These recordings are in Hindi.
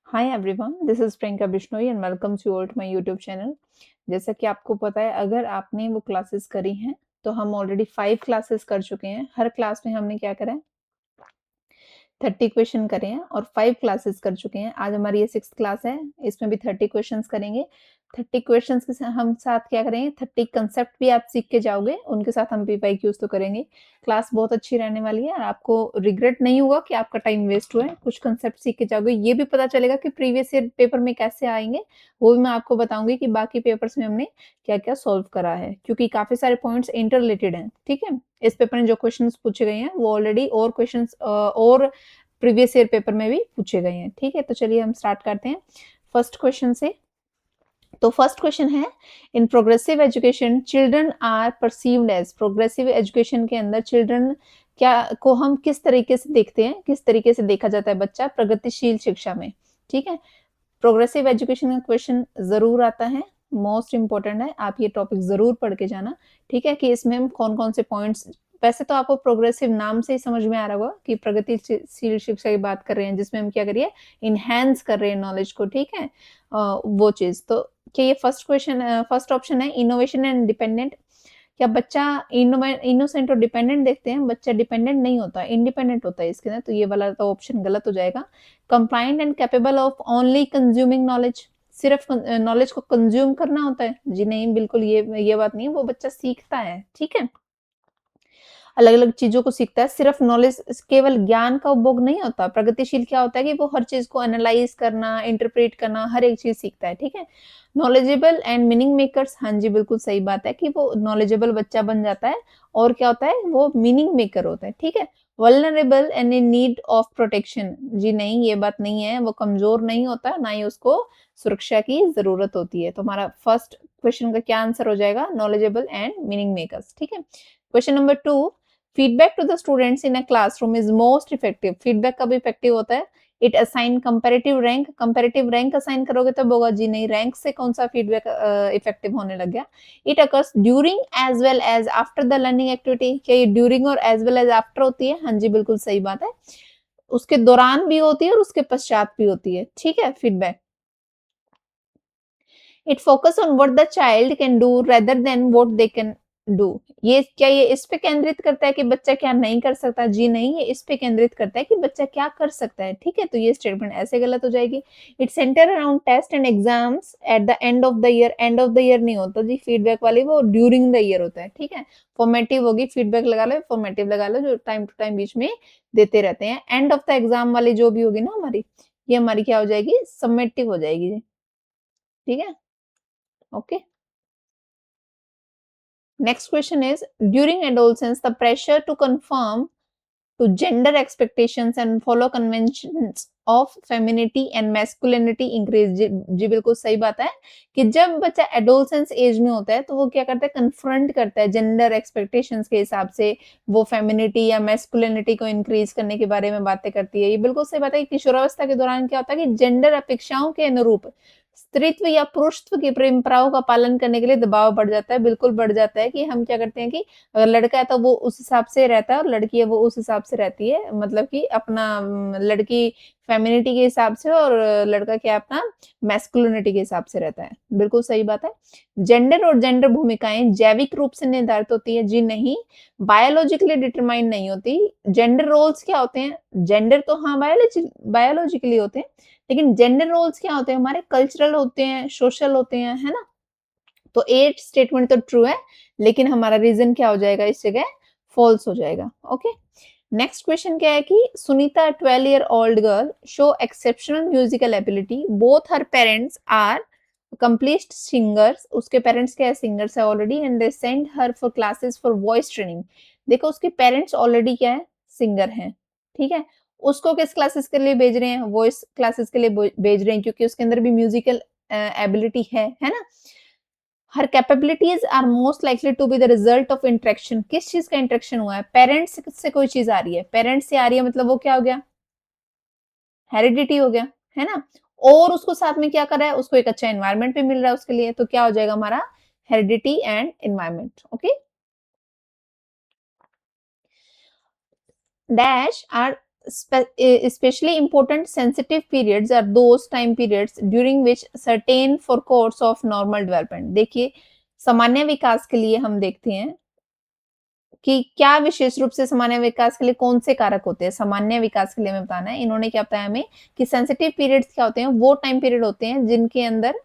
Hi everyone, this is Priyanka Bishnoi and welcome to all to my YouTube channel. जैसा कि आपको पता है, अगर आपने वो क्लासेस करी हैं तो हम ऑलरेडी 5 क्लासेस कर चुके हैं। हर क्लास में हमने क्या करा है, 30 क्वेश्चन करे हैं और 5 क्लासेस कर चुके हैं। आज हमारी ये 6th क्लास है, इसमें भी 30 क्वेश्चंस करेंगे। 30 क्वेश्चंस के हम साथ क्या करेंगे, 30 कंसेप्ट भी आप सीख के जाओगे, उनके साथ हम पीवाईक्यूज तो करेंगे। क्लास बहुत अच्छी रहने वाली है और आपको रिग्रेट नहीं होगा कि आपका टाइम वेस्ट हुआ है। कुछ कंसेप्ट सीख के जाओगे, ये भी पता चलेगा कि प्रीवियस ईयर पेपर में कैसे आएंगे, वो भी मैं आपको बताऊंगी कि बाकी पेपर्स में हमने क्या क्या सॉल्व करा है, क्योंकि काफी सारे पॉइंट्स इंटर रिलेटेड हैं। ठीक है, इस पेपर में जो क्वेश्चंस पूछे गए हैं वो ऑलरेडी और क्वेश्चंस और प्रीवियस ईयर पेपर में भी पूछे गए हैं। ठीक है, तो चलिए हम स्टार्ट करते हैं फर्स्ट क्वेश्चन से। तो फर्स्ट क्वेश्चन है, in progressive education children are perceived as. Progressive education के अंदर चिल्ड्रन क्या को हम किस तरीके से देखते हैं, किस तरीके से देखा जाता है बच्चा प्रगतिशील शिक्षा में। ठीक है, प्रोग्रेसिव एजुकेशन का क्वेश्चन जरूर आता है, मोस्ट इंपॉर्टेंट है, आप ये टॉपिक जरूर पढ़ के जाना। ठीक है, कि इसमें हम कौन कौन से पॉइंट्स, वैसे तो आपको प्रोग्रेसिव नाम से ही समझ में आ रहा होगा कि प्रगतिशील शिक्षा की बात कर रहे हैं, जिसमें हम क्या करिए, इनहेंस कर रहे हैं नॉलेज को। ठीक है, वो चीज तो कि ये फर्स्ट क्वेश्चन, फर्स्ट ऑप्शन है इनोवेशन एंड डिपेंडेंट। क्या बच्चा इनोसेंट और डिपेंडेंट देखते हैं, बच्चा डिपेंडेंट नहीं होता, इंडिपेंडेंट होता है इसके अंदर, तो ये वाला तो ऑप्शन गलत हो जाएगा। Compliant and capable of only consuming knowledge, सिर्फ नॉलेज को कंज्यूम करना होता है, जी नहीं, बिल्कुल ये बात नहीं है, वो बच्चा सीखता है। ठीक है, अलग अलग चीजों को सीखता है, सिर्फ नॉलेज केवल ज्ञान का उपभोग नहीं होता। प्रगतिशील क्या होता है कि वो हर चीज को एनालाइज करना, इंटरप्रेट करना, हर एक चीज सीखता है। ठीक है, नॉलेजेबल एंड मीनिंग मेकर्स, हाँ जी बिल्कुल सही बात है कि वो नॉलेजेबल बच्चा बन जाता है और क्या होता है, वो मीनिंग मेकर होता है। ठीक है, vulnerable and in need of protection, जी नहीं, ये बात नहीं है, वो कमजोर नहीं होता, ना ही उसको सुरक्षा की जरूरत होती है। तो हमारा फर्स्ट क्वेश्चन का क्या आंसर हो जाएगा, नॉलेजेबल एंड मीनिंग मेकर्स। ठीक है, question number 2, feedback to the students in a classroom is most effective. Feedback कब इफेक्टिव होता है, it assign comparative rank. Comparative rank assign करोगे तब होगा, जी नहीं, रैंक से कौन सा फीडबैक इफेक्टिव होने लग गया। It occurs during as well as after the learning activity, क्या ये ड्यूरिंग और एज वेल एज आफ्टर होती है, हाँ जी बिल्कुल सही बात है, उसके दौरान भी होती है और उसके पश्चात भी होती है। ठीक है, feedback it focus on what the child can do rather than what they can do. ये क्या, ये इस पे केंद्रित करता है कि बच्चा क्या नहीं कर सकता, जी नहीं, ये इस पे केंद्रित करता है कि बच्चा क्या कर सकता है। ठीक है, तो ये स्टेटमेंट ऐसे गलत हो जाएगी। It centre around test and exams at the end of the year. End of the year नहीं होता जी, फीडबैक वाली वो ड्यूरिंग द ईयर होता है। ठीक है, फॉर्मेटिव होगी, फीडबैक लगा लो, फॉर्मेटिव लगा लो, जो टाइम टू टाइम बीच में देते रहते हैं। एंड ऑफ द एग्जाम वाली जो भी होगी ना हमारी, ये हमारी क्या हो जाएगी, सबमिटिव हो जाएगी जी। ठीक है, okay. Next question is, during adolescence, the pressure to conform to gender expectations and follow conventions of femininity and masculinity increase। जी बिल्कुल सही बात है कि जब बच्चा एडोलसेंस एज में होता है तो वो क्या करता है, कन्फ्रंट करता है जेंडर एक्सपेक्टेशंस के हिसाब से, वो फेमिनिटी या मैस्कुलिनिटी को इंक्रीज करने के बारे में बातें करती है। ये बिल्कुल सही बात है कि किशोरावस्था के दौरान क्या होता है कि जेंडर अपेक्षाओं के अनुरूप स्त्रीत्व या पुरुषत्व की परंपराओं का पालन करने के लिए दबाव बढ़ जाता है, बिल्कुल बढ़ जाता है कि हम क्या करते हैं कि अगर लड़का है तो वो उस हिसाब से रहता है और लड़की है वो उस हिसाब से रहती है, मतलब कि अपना लड़की फेमिनिटी के हिसाब से और लड़का क्या अपना मैस्कुलिनिटी के हिसाब से रहता है। बिल्कुल सही बात है। जेंडर और जेंडर भूमिकाएं जैविक रूप से निर्धारित होती है, जी नहीं, बायोलॉजिकली डिटरमाइन नहीं होती। जेंडर रोल्स क्या होते हैं, जेंडर तो हाँ बायोलॉजिकली होते हैं, लेकिन जेंडर रोल्स क्या होते हैं, हमारे कल्चरल होते हैं, सोशल होते हैं, है ना। तो ए स्टेटमेंट तो ट्रू है, लेकिन हमारा रीजन क्या हो जाएगा इस जगह, फॉल्स हो जाएगा। ओके, नेक्स्ट क्वेश्चन क्या है कि Sunita 12 year old girl show exceptional musical ability, both her parents are accomplished singers. उसके पेरेंट्स क्या है, सिंगर्स है already, and they send her for classes for voice training. देखो उसके पेरेंट्स ऑलरेडी क्या है, सिंगर हैं। ठीक है, उसको किस क्लासेस के लिए भेज रहे हैं, वॉइस क्लासेस के लिए भेज रहे हैं, क्योंकि उसके अंदर भी म्यूजिकल एबिलिटी है ना। Her capabilities are most likely to be the result of interaction. किस चीज का इंटरेक्शन हुआ है, पेरेंट्स से कोई चीज आ रही है, पेरेंट्स से आ रही है, मतलब वो क्या हो गया, हेरिडिटी हो गया, है ना। और उसको साथ में क्या कर रहा है, उसको एक अच्छा एनवायरनमेंट भी मिल रहा है उसके लिए, तो क्या हो जाएगा हमारा, heredity and environment. Okay, dash are especially important sensitive periods are those time periods during which certain for course of normal development। देखिए, सामान्य विकास के लिए हम देखते हैं कि क्या विशेष रूप से सामान्य विकास के लिए कौन से कारक होते हैं? सामान्य विकास के लिए हमें बताना है। इन्होंने क्या बताया हमें कि सेंसिटिव पीरियड्स क्या होते हैं? वो टाइम पीरियड होते हैं जिनके अंदर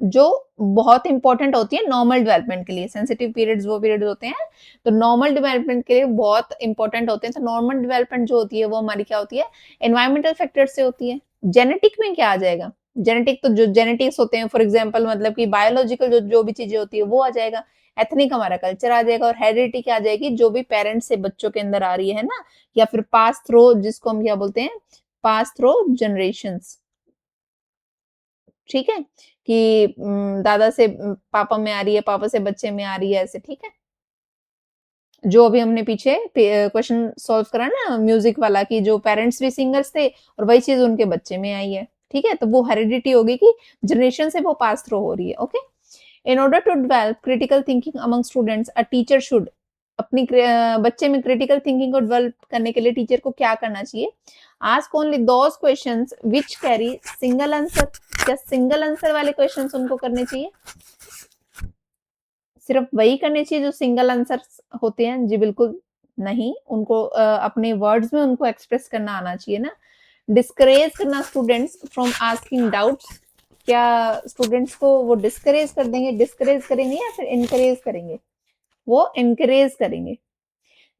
जो बहुत इम्पोर्टेंट होती है नॉर्मल डेवलपमेंट के लिए। सेंसिटिव पीरियड्स वो पीरियड होते हैं, तो नॉर्मल डेवलपमेंट के लिए बहुत इम्पोर्टेंट होते हैं। तो नॉर्मल डेवलपमेंट जो होती है वो हमारी क्या होती है? एनवायरमेंटल फैक्टर्स से होती है। जेनेटिक में क्या आ जाएगा? जेनेटिक तो जो जेनेटिक्स होते हैं फॉर एग्जांपल मतलब कि बायोलॉजिकल जो भी चीज़ें होती है वो आ जाएगा। एथनिक हमारा कल्चर आ जाएगा और हेरिडिटी क्या आ जाएगी? जो भी पेरेंट्स से बच्चों के अंदर आ रही है ना? या फिर पास थ्रू जिसको हम क्या बोलते हैं? Pass through generations. ठीक है? कि दादा से पापा में आ रही है, पापा से बच्चे में आ रही है ऐसे, ठीक है? जो अभी हमने पीछे क्वेश्चन सॉल्व करा ना म्यूजिक वाला कि जो पेरेंट्स भी सिंगर्स थे और वही चीज़ उनके बच्चे में आई है, ठीक है? तो वो हेरिडिटी होगी कि जनरेशन से वो पास थ्रू हो रही है, okay? In order to develop critical thinking among students, a teacher should अपनी बच्चे में क्रिटिकल थिंकिंग को डेवलप करने के लिए टीचर को क्या करना चाहिए? Ask only those questions which carry single answer. क्या सिंगल आंसर वाले क्वेश्चंस उनको करने चाहिए? सिर्फ वही करने चाहिए जो सिंगल आंसर्स होते हैं? जी बिल्कुल नहीं, उनको अपने वर्ड्स में उनको एक्सप्रेस करना आना चाहिए ना। डिस्करेज करना स्टूडेंट्स फ्रॉम आस्किंग डाउट्स। क्या स्टूडेंट्स को वो डिस्करेज कर देंगे? डिस्करेज करेंगे या फिर इनकरेज करेंगे? वो इनकरेज करेंगे।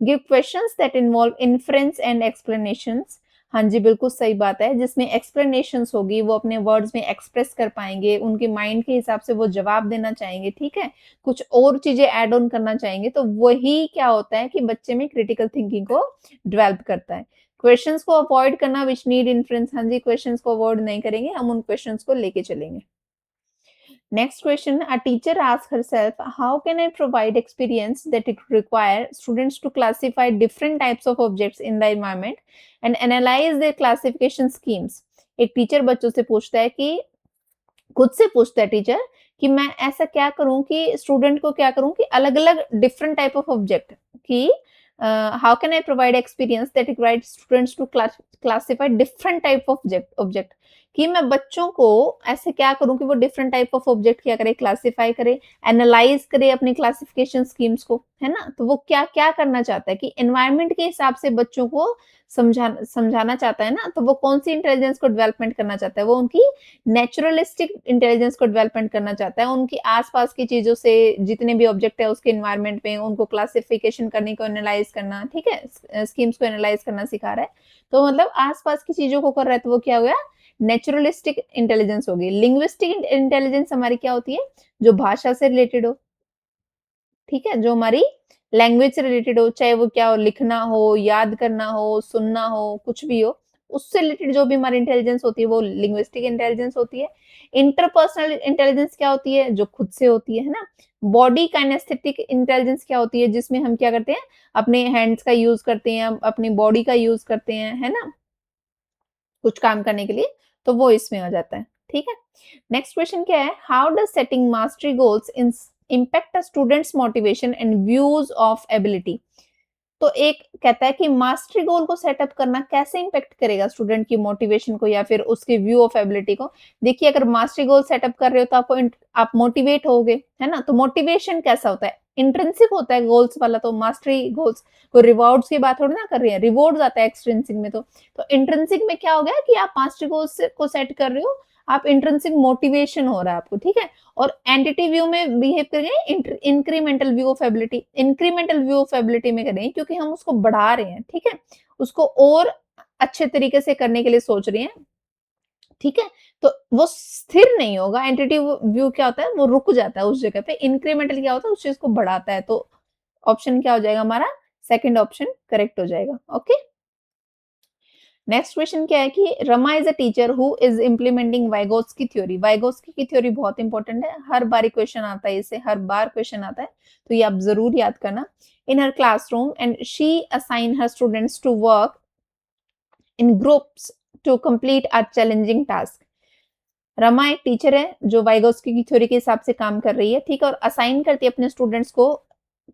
Give questions that involve inference and explanations. हाँ जी, बिल्कुल सही बात है। जिसमें एक्सप्लेनेशंस होगी, वो अपने वर्ड्स में एक्सप्रेस कर पाएँगे, उनके माइंड के हिसाब से वो जवाब देना चाहेंगे, ठीक है? कुछ और चीज़ें ऐड ऑन करना चाहेंगे, तो वही क्या होता है कि बच्चे में क्रिटिकल थिंकिंग को डेवलप करता है। क्वेश्चंस को अवॉइड करना व्हिच नीड इन्फ्रेंस। हाँ जी, क्वेश्चंस को अवॉइड नहीं करेंगे, हम उन क्वेश्चंस को लेके चलेंगे। Next question, a teacher asks herself, how can I provide experience that it require students to classify different types of objects in the environment and analyze their classification schemes? एक टीचर बच्चों से पूछता है कि खुद से पूछता है टीचर कि मैं ऐसा क्या करूं कि स्टूडेंट को क्या करूं कि अलग-अलग डिफरेंट टाइप ऑफ ऑब्जेक्ट कि how can I provide experience that required students to classify different type of object object कि मैं बच्चों को ऐसे क्या करूं कि वो डिफरेंट टाइप ऑफ ऑब्जेक्ट क्या करे, क्लासिफाई करे, एनालाइज करे अपनी क्लासिफिकेशन स्कीम्स को, है ना? तो वो क्या क्या करना चाहता है कि एनवायरनमेंट के हिसाब से बच्चों को समझाना चाहता है ना, तो वो कौन सी इंटेलिजेंस को डेवलपमेंट करना चाहता है? वो उनकी नेचुरलिस्टिक इंटेलिजेंस को डेवलपमेंट करना चाहता है। उनकी आस-पास की चीज़ों से जितने भी ऑब्जेक्ट है उसके एनवायरनमेंट में उनको क्लासिफिकेशन करने को एनालाइज़ करना, ठीक है? स्कीम्स को एनालाइज़ करना सिखा रहा है। तो मतलब आस-पास की चीज़ों को कर रहा है तो वो क्या हो गया? नेचुरलिस्टिक इंटेलिजेंस हो गई। लिंग्विस्टिक इंटेलिजेंस हमारी क्या होती है? जो भाषा से रिलेटेड हो। ठीक है? जो हमारी लैंग्वेज से रिलेटेड हो, चाहे वो क्या हो, लिखना हो, याद करना हो, सुनना हो, कुछ भी हो, उससे रिलेटेड जो भी हमारी इंटेलिजेंस होती है, वो लिंग्विस्टिक इंटेलिजेंस होती है। इंटरपर्सनल इंटेलिजेंस क्या होती है? जो खुद से होती है ना? बॉडी काइनेस्थेटिक इंटेलिजेंस क्या होती है? जिसमें हम क्या करते हैं? अपने हैंड्स का यूज़ करते हैं, अपनी बॉडी का यूज़ करते हैं, है ना? कुछ काम करने के लिए, तो वो इसमें आ जाता है, ठीक है? नेक्स्ट क्वेश्चन क्या है? How does setting mastery goals impact a students motivation and views of ability? तो एक कहता है कि मास्टरी गोल को सेटअप करना कैसे इम्पैक्ट करेगा स्टूडेंट की मोटिवेशन को या फिर उसके व्यू ऑफ एबिलिटी को। देखिए अगर मास्टरी गोल सेटअप कर रहे हो तो आप मोटिवेट होगे, है ना? तो मोटिवेशन कैसा होता है? इंट्रिंसिक होता है गोल्स वाला, तो मास्टरी गोल्स को रिवॉर्ड्स की बात थोड़ी ना कर रहे हैं, रिवॉर्ड्स आता है एक्सट्रिंसिक में। तो इंट्रिंसिक में क्या हो गया कि आप मास्टरी गोल्स को सेट कर रहे हो, आप इंट्रिंसिक मोटिवेशन हो रहा है आपको, ठीक है? और एंटिटी व्यू में बिहेव करेंगे incremental view of ability. Incremental view of ability में करेंगे क्योंकि हम उसको बढ़ा रहे हैं, ठीक है? उसको और अच्छे तरीके से करने के लिए सोच रहे हैं, ठीक है? तो वो स्थिर नहीं होगा। एंटिटी व्यू क्या होता है? वो रुक जाता है उस जगह पे। इंक्रीमेंटल क्या होता है? उस चीज़ को बढ़ाता है। तो ऑप्शन क्या हो जाएगा हमारा? सेकंड ऑप्शन करेक्ट हो जाएगा। ओके? नेक्स्ट क्वेश्चन क्या है कि Rama is a teacher who is implementing Vygotsky theory. Vygotsky की थ्योरी बहुत इंपॉर्टेंट है, हर बार क्वेश्चन आता है इससे, हर बार क्वेश्चन आता है, तो ये आप जरूर याद करना। In her classroom and she assign her students to work in groups to complete a challenging task. Rama एक टीचर है जो वाइगोत्स्की की थ्योरी के हिसाब से काम कर रही है, ठीक है, और असाइन करती है अपने स्टूडेंट्स को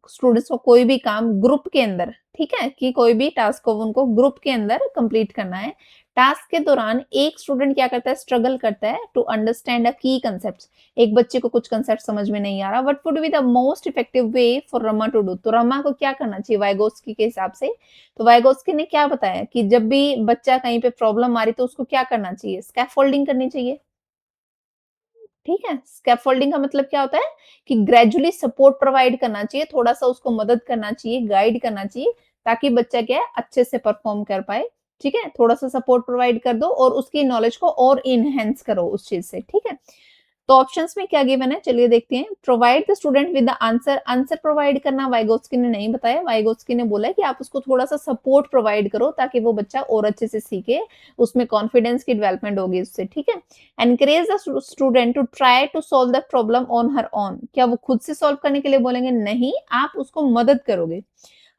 स्टूडेंट्स को कोई भी काम ग्रुप के अंदर, ठीक है? कि कोई भी टास्क को उनको ग्रुप के अंदर कंप्लीट करना है। टास्क के दौरान एक स्टूडेंट क्या करता है, स्ट्रगल करता है टू अंडरस्टैंड अ की कांसेप्ट्स। एक बच्चे को कुछ कांसेप्ट समझ में नहीं आ रहा, what would be the most effective way for Rama to do? तो रमा को क्या करना चाहिए वाइगोत्स्की के हिसाब से? तो वाइगोत्स्की ने क्या बताया कि जब भी बच्चा कहीं पे प्रॉब्लम आ रही तो उसको क्या करना चाहिए? स्कैफोल्डिंग करनी चाहिए। ठीक है? स्कैफोल्डिंग का मतलब क्या होता है कि ग्रेजुअली सपोर्ट प्रोवाइड करना चाहिए, थोड़ा-सा उसको मदद करना चाहिए, गाइड करना चाहिए, ताकि बच्चा क्या है अच्छे से परफॉर्म कर पाए। ठीक है? थोड़ा-सा सपोर्ट प्रोवाइड कर दो और उसकी नॉलेज को और एनहांस करो उस चीज़ से, ठीक है? तो ऑप्शंस में क्या गिवन है चलिए देखते हैं। Provide the student with the answer, answer provide करना वाइगोत्स्की ने नहीं बताया। वाइगोत्स्की ने बोला है कि आप उसको थोड़ा-सा सपोर्ट प्रोवाइड करो ताकि वो बच्चा और अच्छे से सीखे, उसमें कॉन्फिडेंस की डेवलपमेंट होगी उससे, ठीक है? Encourage the student to try to solve the problem on her own. क्या वो खुद से सॉल्व करने के लिए बोलेंगे? नहीं, आप उसको मदद करोगे।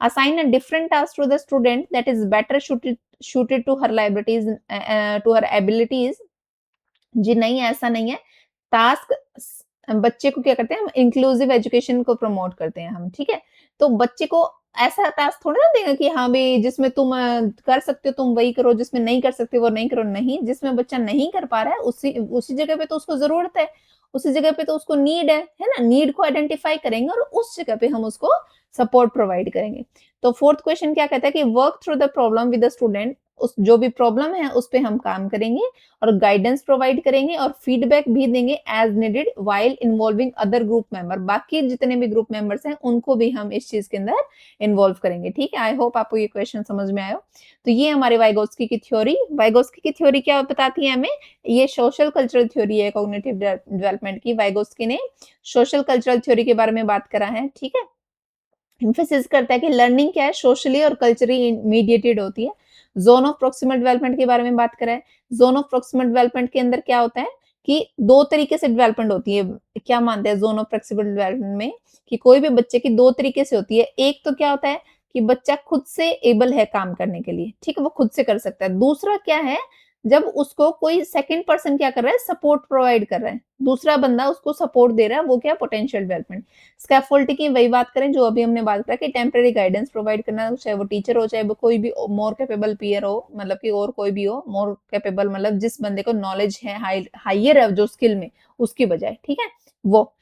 Assign a different task to the student that is better suited to her liabilities, to her abilities। जी नहीं, ऐसा नहीं है। टास्क बच्चे को क्या करते हैं हम, इंक्लूसिव एजुकेशन को प्रमोट करते हैं हम, ठीक है? तो बच्चे को ऐसा टास्क थोड़ा ना देगा कि हाँ भई जिसमें तुम कर सकते हो तुम वही करो, जिसमें नहीं कर सकते वो नहीं करो, नहीं, जिसमें बच्चा नहीं कर पा रहा है उसी उसी जगह पे तो उसको ज़रूरत है, उसी जगह पे तो उसको नीड है ना? नीड को आइडेंटिफाई करेंगे और उस जगह पे हम उसको सपोर्ट प्रोवाइड करेंगे। तो 4th क्वेश्चन क्या कहता है कि work through the problem with the student, उस जो भी प्रॉब्लम है उस पे हम काम करेंगे और गाइडेंस प्रोवाइड करेंगे और फीडबैक भी देंगे as needed while involving other group member. बाकी जितने भी ग्रुप मेंबर्स हैं उनको भी हम इस चीज के अंदर इन्वॉल्व करेंगे, ठीक है? आई होप आपको ये क्वेश्चन समझ में आया हो। तो ये हमारे वाइगोत्स्की की थ्योरी। वाइगोत्स्की की थ्योरी क्या बताती है हमें? ये सोशल कल्चरल थ्योरी है कॉग्निटिव डेवलपमेंट की। वाइगोत्स्की ने सोशल कल्चरल थ्योरी के बारे में बात करा है, ठीक है? एम्फेसिस करता है कि लर्निंग क्या है, सोशली और कल्चरली मीडिएटेड होती है। ज़ोन ऑफ प्रॉक्सिमल डेवलपमेंट के बारे में बात करें। ज़ोन ऑफ प्रॉक्सिमल डेवलपमेंट के अंदर क्या होता है कि 2 तरीके से डेवलपमेंट होती है। क्या मानते हैं ज़ोन ऑफ प्रॉक्सिमल डेवलपमेंट में कि कोई भी बच्चे की 2 तरीके से होती है। एक तो क्या होता है कि बच्चा खुद से एबल है काम करने के लिए, ठीक है? वो खुद से कर सकता है। दूसरा क्या है, जब उसको कोई सेकंड पर्सन क्या कर रहा है, सपोर्ट प्रोवाइड कर रहा है। दूसरा बंदा उसको सपोर्ट दे रहा है, वो क्या है, पोटेंशियल डेवलपमेंट। स्कैफोल्डिंग की वही बात करें जो अभी हमने बात करा कि टेम्परेरी गाइडेंस प्रोवाइड करना, चाहे वो टीचर हो, चाहे वो कोई भी मोर कैपेबल पीयर हो, मतलब कि और कोई भी हो, मोर कैपेबल मतलब जिस बंदे को नॉलेज है, हाइयर है जो स्किल में, उसकी बजाय, ठीक है? वो।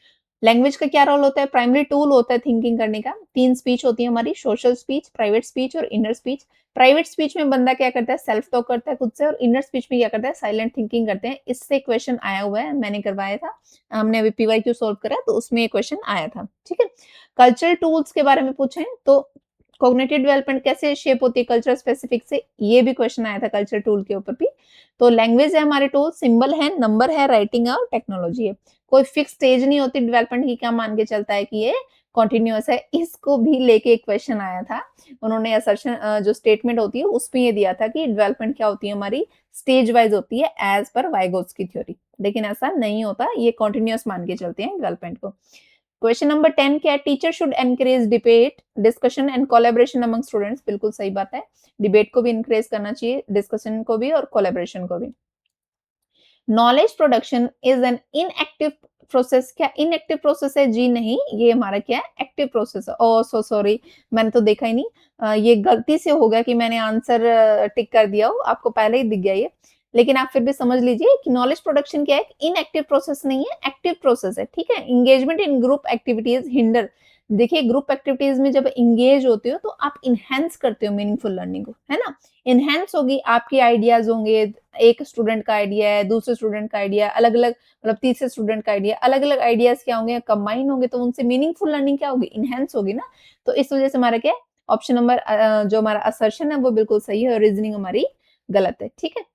लैंग्वेज का क्या रोल होता है? प्राइमरी टूल होता है थिंकिंग करने का। 3 स्पीच होती है हमारी, सोशल स्पीच, प्राइवेट स्पीच और इनर स्पीच। प्राइवेट स्पीच में बंदा क्या करता है, सेल्फ टॉक करता है खुद से, और इनर स्पीच में क्या करता है, साइलेंट थिंकिंग करते हैं। इससे क्वेश्चन आया हुआ है, मैंने करवाया था। हमने अभी पीवाईक्यू सॉल्व करा तो उसमें ये क्वेश्चन आया था, ठीक है? कल्चरल टूल्स के बारे में पूछें तो कॉग्निटिव डेवलपमेंट कैसे शेप होती है कल्चर स्पेसिफिक से, ये भी क्वेश्चन आया था कल्चर टूल के ऊपर भी। तो लैंग्वेज है हमारे टूल, सिंबल है, नंबर है, राइटिंग है और टेक्नोलॉजी है। कोई फिक्स स्टेज नहीं होती डेवलपमेंट की, क्या मान के चलता है कि ये कंटीन्यूअस है। इसको भी लेके एक क्वेश्चन आया था। उन्होंने असर्शन जो स्टेटमेंट होती है उसमें ये दिया था कि डेवलपमेंट क्या होती है हमारी, स्टेज वाइज होती है एज पर वाइगोत्स्की थ्योरी। लेकिन ऐसा नहीं होता, ये कंटीन्यूअस मान के चलते हैं डेवलपमेंट को। क्वेश्चन नंबर 10 क्या है? Teacher should encourage debate, discussion and collaboration among students. बिल्कुल सही बात है। डिबेट को भी एनकरेज करना चाहिए, डिस्कशन को भी और कोलैबोरेशन को भी। Knowledge production is an inactive process. क्या इनएक्टिव प्रोसेस है? जी नहीं, ये हमारा क्या है, एक्टिव प्रोसेस है। ओह सो सॉरी, मैंने तो देखा ही नहीं। ये गलती से हो गया कि मैंने आंसर टिक कर दिया हो, आपको पहले ही दिख गया ये। लेकिन आप फिर भी समझ लीजिए कि नॉलेज प्रोडक्शन क्या है, इनएक्टिव प्रोसेस नहीं है, एक्टिव प्रोसेस है, ठीक है? एंगेजमेंट इन ग्रुप एक्टिविटीज हिंडर। देखिए ग्रुप एक्टिविटीज में जब एंगेज होते हो तो आप इनहेंस करते हो मीनिंगफुल लर्निंग को, है ना? इनहेंस होगी, आपके आइडियाज होंगे, एक स्टूडेंट का आइडिया है, दूसरे स्टूडेंट का आइडिया अलग-अलग, मतलब तीसरे स्टूडेंट का आइडिया अलग-अलग, आइडियाज क्या होंगे, कंबाइन होंगे, तो उनसे मीनिंगफुल लर्निंग क्या होगी, इनहेंस होगी ना। तो इस वजह से हमारा क्या है, ऑप्शन नंबर जो हमारा असर्शन है वो बिल्कुल सही है और रीजनिंग हमारी गलत है, ठीक है?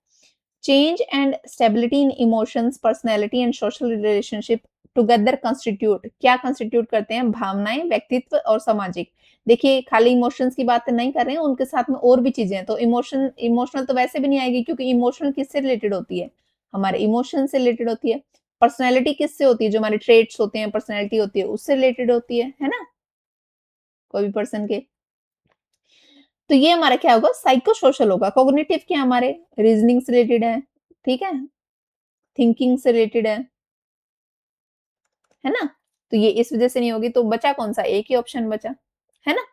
Change and stability in emotions, personality and social relationship together constitute, क्या कंस्टिट्यूट करते हैं? भावनाएं, व्यक्तित्व और सामाजिक। देखिए खाली इमोशंस की बात नहीं कर रहे हैं, उनके साथ में और भी चीजें हैं। तो इमोशनल तो वैसे भी नहीं आएगी क्योंकि इमोशनल किससे रिलेटेड होती है, हमारे इमोशन से रिलेटेड होती है। पर्सनैलिटी किससे होती है, जो हमारे ट्रेट्स होते हैं, पर्सनैलिटी होती है, उससे रिलेटेड होती है ना, कोई भी पर्सन के। तो ये हमारा क्या होगा, साइको सोशल होगा। कॉग्निटिव क्या हमारे, रीजनिंग से रिलेटेड है, ठीक है, थिंकिंग से रिलेटेड है ना? तो ये इस वजह से नहीं होगी, तो बचा कौन-सा? एक ही ऑप्शन बचा, है ना?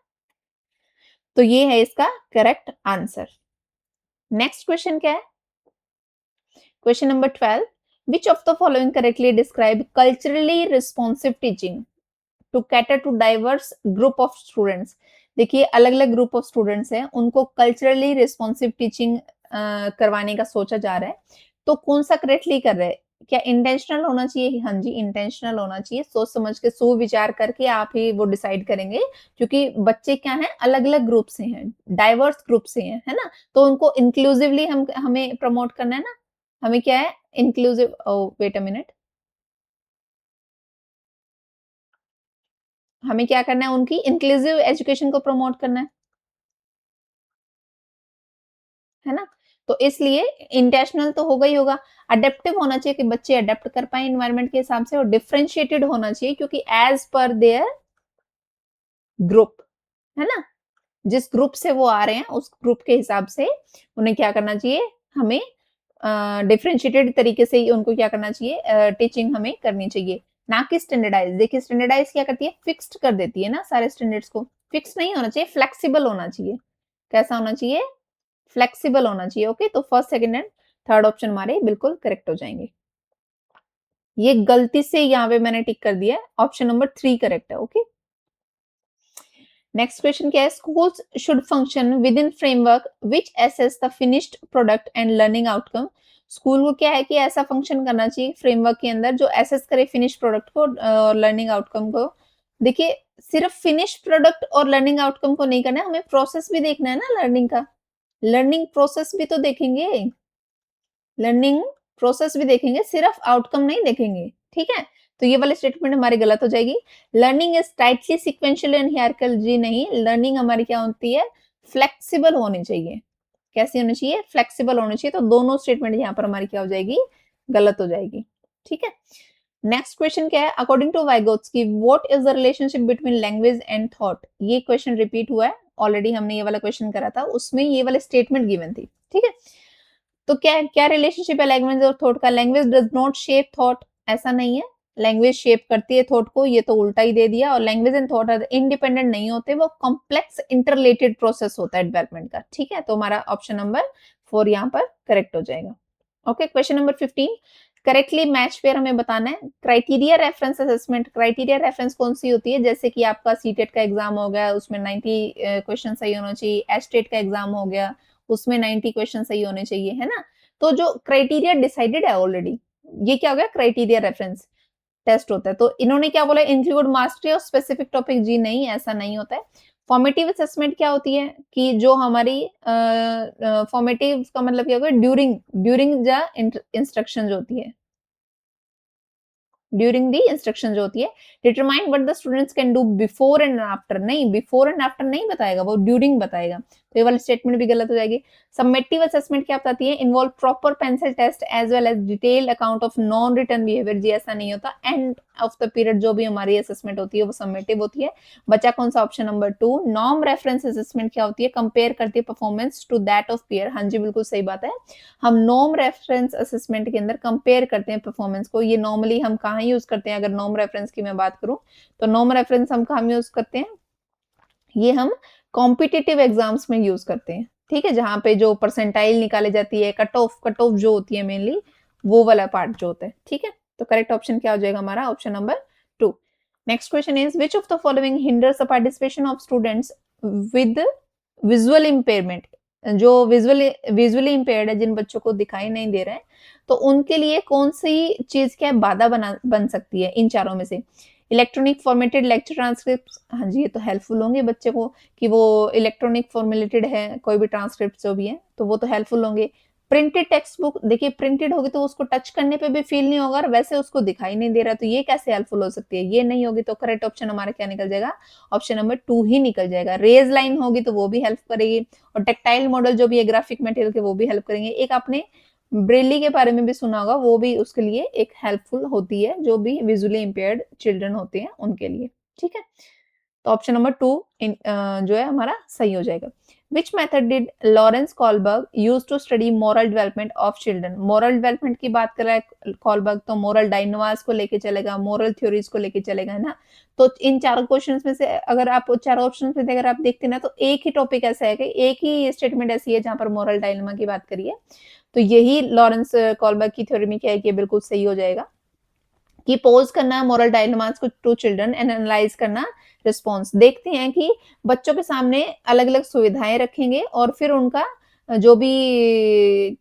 तो ये है इसका करेक्ट आंसर। नेक्स्ट क्वेश्चन क्या है? Question number 12, which of the following correctly describe culturally responsive teaching to cater to diverse group of students? देखिए अलग-अलग ग्रुप ऑफ स्टूडेंट्स हैं, उनको कल्चरली रिस्पॉन्सिव टीचिंग करवाने का सोचा जा रहा है। तो कौन-सा करेक्टली कर रहे हैं? क्या इंटेंशनल होना चाहिए? हाँ जी, इंटेंशनल होना चाहिए। सोच समझ के सुविचार करके आप ही वो डिसाइड करेंगे, क्योंकि बच्चे क्या हैं, अलग-अलग ग्रुप से हैं, डाइवर्स ग्रुप से हैं, है ना? तो उनको इंक्लूसिवली हम हमें प्रमोट करना है ना। हमें क्या है, inclusive oh wait a minute, हमें क्या करना है, उनकी इंक्लूसिव एजुकेशन को प्रमोट करना है ना? तो इसलिए इंटेंशनल तो होगा ही होगा, अडैप्टिव होना चाहिए कि बच्चे अडैप्ट कर पाएँ एनवायरनमेंट के हिसाब से, और डिफरेंशिएटेड होना चाहिए क्योंकि एज़ पर देयर ग्रुप, है ना? जिस ग्रुप से वो आ रहे हैं, उस ग्रुप के हिसाब से उन्हें क्या करना चाहिए, हमें डिफरेंशिएटेड तरीके से ही उनको क्या करना चाहिए, टीचिंग हमें करनी चाहिए, ना कि स्टैंडर्डाइज़। देखिए स्टैंडर्डाइज़ क्या करती है, फिक्स्ड कर देती है ना सारे स्टैंडर्ड्स को। फिक्स्ड नहीं होना चाहिए, फ्लेक्सिबल होना चाहिए। कैसा होना चाहिए? फ्लेक्सिबल होना चाहिए। ओके, तो first, second and third option हमारे बिल्कुल करेक्ट हो जाएँगे। ये गलती से यहाँ पे मैंने टिक कर दिया है, ऑप्शन नंबर 3 करेक्ट है। ओके, नेक्स्ट क्वेश्चन क्या है, schools should function with in framework which assess the finished product and learning outcome. School को क्या है कि ऐसा फंक्शन करना चाहिए फ्रेमवर्क के अंदर जो असेस करे फिनिश प्रोडक्ट को और लर्निंग आउटकम को। देखिए सिर्फ फिनिश प्रोडक्ट और लर्निंग आउटकम को नहीं करना है, हमें प्रोसेस भी देखना है ना लर्निंग का। लर्निंग प्रोसेस भी तो देखेंगे, लर्निंग प्रोसेस भी देखेंगे, सिर्फ आउटकम नहीं देखेंगे, ठीक है? तो ये वाली स्टेटमेंट हमारी गलत हो जाएगी। Learning is tightly sequential and hierarchical, जी नहीं, लर्निंग हमारी क्या होती है, फ्लेक्सिबल होनी चाहिए। कैसी होनी चाहिए? फ्लेक्सिबल होनी चाहिए। तो दोनों स्टेटमेंट यहाँ पर हमारी क्या हो जाएगी, गलत हो जाएगी, ठीक है? नेक्स्ट क्वेश्चन क्या है, according to Vygotsky what is the relationship between language and thought? ये क्वेश्चन रिपीट हुआ है, ऑलरेडी हमने ये वाला क्वेश्चन करा था, उसमें ये वाली स्टेटमेंट गिवन थी, ठीक है? तो क्या क्या रिलेशनशिप है लैंग्वेज और थॉट का? Language does not shape thought, ऐसा नहीं है। लैंग्वेज शेप करती है थॉट को, ये तो उल्टा ही दे दिया। और language and thought are independent नहीं होते, वो कॉम्प्लेक्स इंटररिलेटेड प्रोसेस होता है डेवलपमेंट का, ठीक है? तो हमारा ऑप्शन नंबर 4 यहाँ पर करेक्ट हो जाएगा। Okay, question number 15, correctly match pair हमें बताना है। Criteria reference assessment, criteria reference कौन सी होती है? जैसे कि आपका सीटेट का एग्जाम हो गया, उसमें 90 क्वेश्चन सही होना चाहिए। एस्टेट का एग्जाम हो गया, उसमें 90 क्वेश्चन सही होने चाहिए, है ना? तो जो क्राइटेरिया डिसाइडेड है ऑलरेडी, ये क्या हो गया, क्राइटेरिया रेफरेंस टेस्ट होता है। तो इन्होंने क्या बोला, include mastery of specific topic, जी नहीं, ऐसा नहीं होता है। फॉर्मेटिव असेसमेंट क्या होती है कि जो हमारी फॉर्मेटिव का मतलब क्या होगा, ड्यूरिंग ड्यूरिंग द इंस्ट्रक्शन जो होती है, ड्यूरिंग दी इंस्ट्रक्शन जो होती है। Determine what the students can do before and after, नहीं, बिफोर एंड आफ्टर नहीं बताएगा, वो ड्यूरिंग बताएगा। तो ये वाली स्टेटमेंट भी गलत हो जाएगी। सबमिटिव असेसमेंट क्या बताती है, involve proper pencil test as well as detailed account of non written behaviour, जी ऐसा नहीं होता। एंड ऑफ द पीरियड जो भी हमारी असेसमेंट होती है वो सबमिटिव होती है। बचा कौन सा, option number 2। Norm reference assessment क्या होती है, कंपेयर करती है performance to that of peer, हाँ जी बिल्कुल सही बात है। हम नॉर्म रेफरेंस असेसमेंट के अंदर कंपेयर करते हैं परफॉर्मेंस को। ये नॉर्मली हम कहाँ यूज करते हैं, अगर नॉर्म रेफरेंस की मैं बात करूं, तो नॉर्म रेफरेंस हम कहाँ यूज करते हैं, ये हम कॉम्पिटिटिव एग्जाम्स में यूज करते हैं, ठीक है? जहां पे जो परसेंटाइल निकाली जाती है, कट ऑफ जो होती है मेनली, वो वाला पार्ट जो होता है, ठीक है? तो करेक्ट ऑप्शन क्या हो जाएगा हमारा, option number 2। Next question is which of the following hinders the participation of students with visual impairment? जो विजुअली इम्पेयर्ड है, जिन बच्चों को दिखाई नहीं दे रहा है, तो उनके लिए कौन सी चीज क्या है, बाधा बन सकती है इन चारों में से? इलेक्ट्रॉनिक फॉर्मेटेड लेक्चर ट्रांसक्रिप्ट, हाँ जी ये तो हेल्पफुल होंगे बच्चे को, कि वो इलेक्ट्रॉनिक फॉर्मेटेड है कोई भी ट्रांसक्रिप्ट जो भी है, तो वो तो हेल्पफुल होंगे। प्रिंटेड टेक्स्ट बुक, देखिए प्रिंटेड होगी तो उसको टच करने पे भी फील नहीं होगा, और वैसे उसको दिखाई नहीं दे रहा, तो ये कैसे हेल्पफुल हो सकती है, ये नहीं होगी। तो करेक्ट ऑप्शन हमारा क्या निकल जाएगा, ऑप्शन नंबर 2 ही निकल जाएगा। रेज लाइन होगी तो वो भी हेल्प करेगी, और टेक्टाइल मॉडल जो भी है ग्राफिक मटेरियल के, वो भी हेल्प करेंगे। एक आपने ब्रेली के बारे में भी सुना होगा, वो भी उसके लिए एक हेल्पफुल होती है, जो भी विजुअली इम्पेयर्ड चिल्ड्रन होते हैं उनके लिए, ठीक है? तो ऑप्शन नंबर 2 जो है हमारा सही हो जाएगा। Which method did Lawrence Kohlberg use to study moral development of children? Moral development की बात कर रहा है कॉलबर्ग, तो मोरल डायनोवास को लेके चलेगा, मोरल थ्योरीज को लेके चलेगा, है ना? तो इन चारों क्वेश्चंस में से अगर आप चारों ऑप्शन में से अगर आप देखते हैं ना, तो एक ही टॉपिक ऐसा है कि एक ही स्टेटमेंट ऐसी है जहां पर मोरल डायलेमा की बात करी है। तो यही लॉरेंस कॉलबर्ग की थ्योरी में क्या है कि बिल्कुल सही हो जाएगा कि पोज करना मोरल डायलेमास को टू चिल्ड्रन एंड एनालाइज करना रिस्पॉन्स। देखते हैं कि बच्चों के सामने अलग-अलग सुविधाएँ रखेंगे और फिर उनका जो भी